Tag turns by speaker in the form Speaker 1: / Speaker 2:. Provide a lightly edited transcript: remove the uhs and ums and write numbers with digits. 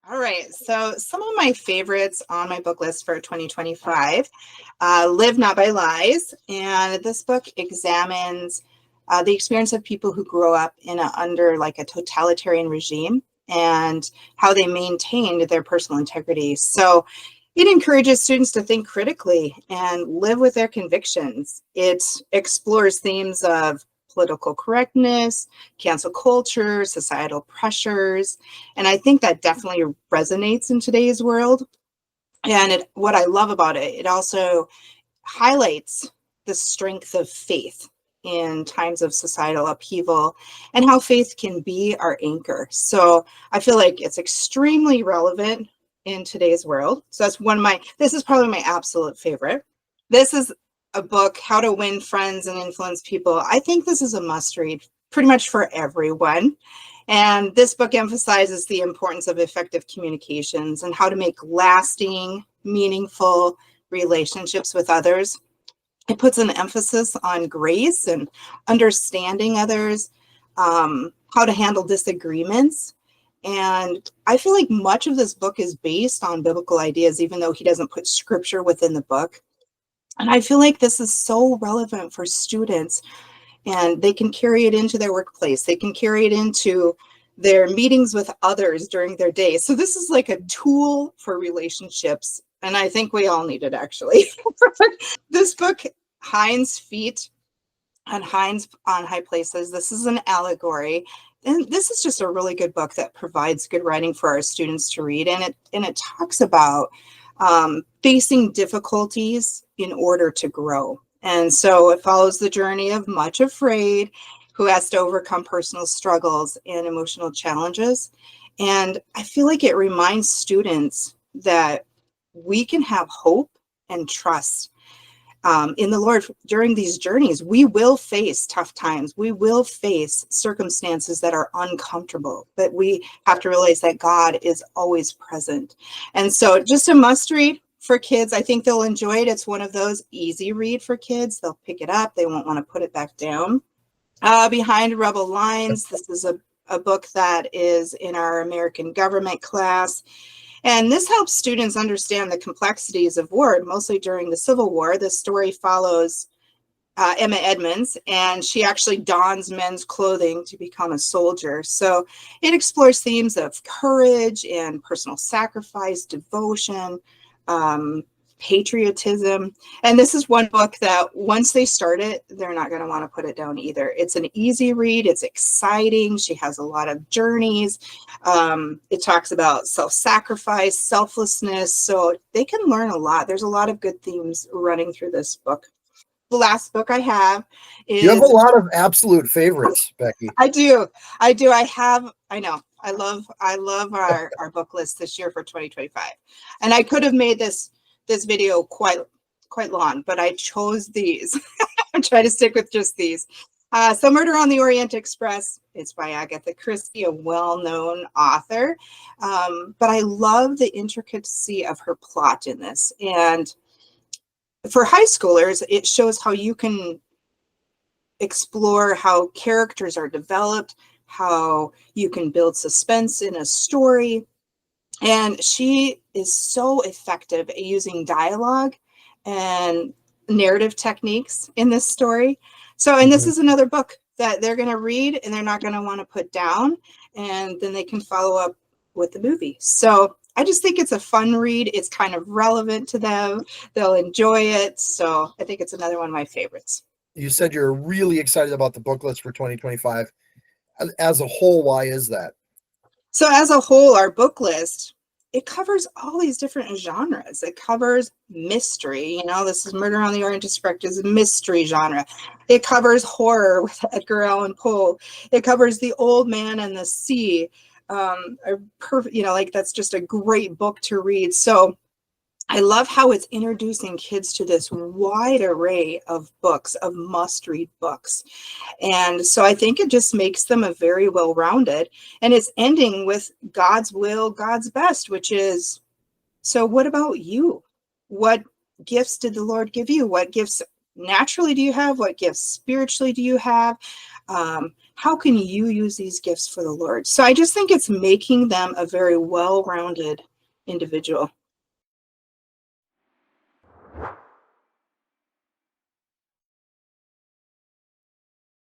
Speaker 1: All right. So some of my favorites on my book list for 2025, Live Not by Lies. And this book examines the experience of people who grow up under like a totalitarian regime and how they maintained their personal integrity. So it encourages students to think critically and live with their convictions. It explores themes of political correctness, cancel culture, societal pressures, and I think that definitely resonates in today's world. And what I love about it, it also highlights the strength of faith in times of societal upheaval and how faith can be our anchor. So I feel like it's extremely relevant in today's world. So that's this is probably my absolute favorite. This is a book, How to Win Friends and Influence People. I think this is a must read pretty much for everyone. And this book emphasizes the importance of effective communications and how to make lasting, meaningful relationships with others. It puts an emphasis on grace and understanding others, how to handle disagreements. And I feel like much of this book is based on biblical ideas, even though he doesn't put scripture within the book. And I feel like this is so relevant for students, and they can carry it into their workplace. They can carry it into their meetings with others during their day. So this is like a tool for relationships. And I think we all need it, actually. This book, Hinds' Feet and Hinds on High Places, this is an allegory. And this is just a really good book that provides good writing for our students to read. And it talks about facing difficulties in order to grow. And so it follows the journey of Much Afraid, who has to overcome personal struggles and emotional challenges. And I feel like it reminds students that we can have hope and trust in the Lord during these journeys. We will face tough times. We will face circumstances that are uncomfortable, but we have to realize that God is always present. And so just a must read for kids. I think they'll enjoy it. It's one of those easy read for kids. They'll pick it up. They won't want to put it back down. Behind Rebel Lines, this is a book that is in our American government class. And this helps students understand the complexities of war, mostly during the Civil War. This story follows Emma Edmonds, and she actually dons men's clothing to become a soldier. So it explores themes of courage and personal sacrifice, devotion, patriotism. And this is one book that once they start it, they're not going to want to put it down either. It's an easy read. It's exciting. She has a lot of journeys. It talks about self-sacrifice, selflessness. So they can learn a lot. There's a lot of good themes running through this book. The last book I have is...
Speaker 2: You have a lot of absolute favorites, Becky.
Speaker 1: I do. I know. I love our book list this year for 2025. And I could have made this video quite long, but I chose these. I'm trying to stick with just these. So Murder on the Orient Express, it's by Agatha Christie, a well-known author. But I love the intricacy of her plot in this. And for high schoolers, it shows how you can explore how characters are developed, how you can build suspense in a story. And she is so effective at using dialogue and narrative techniques in this story. So, and this is another book that they're going to read and they're not going to want to put down, and then they can follow up with the movie. So I just think it's a fun read. It's kind of relevant to them. They'll enjoy it. So I think it's another one of my favorites.
Speaker 2: You said you're really excited about the book list for 2025. As a whole, why is that?
Speaker 1: So as a whole, our book list, it covers all these different genres. It covers mystery. This is Murder on the Orient Express is a mystery genre. It covers horror with Edgar Allan Poe. It covers The Old Man and the Sea. That's just a great book to read. So I love how it's introducing kids to this wide array of books, of must-read books. And so I think it just makes them a very well-rounded. And it's ending with God's will, God's best, which is, so what about you? What gifts did the Lord give you? What gifts naturally do you have? What gifts spiritually do you have? how can you use these gifts for the Lord? So I just think it's making them a very well-rounded individual.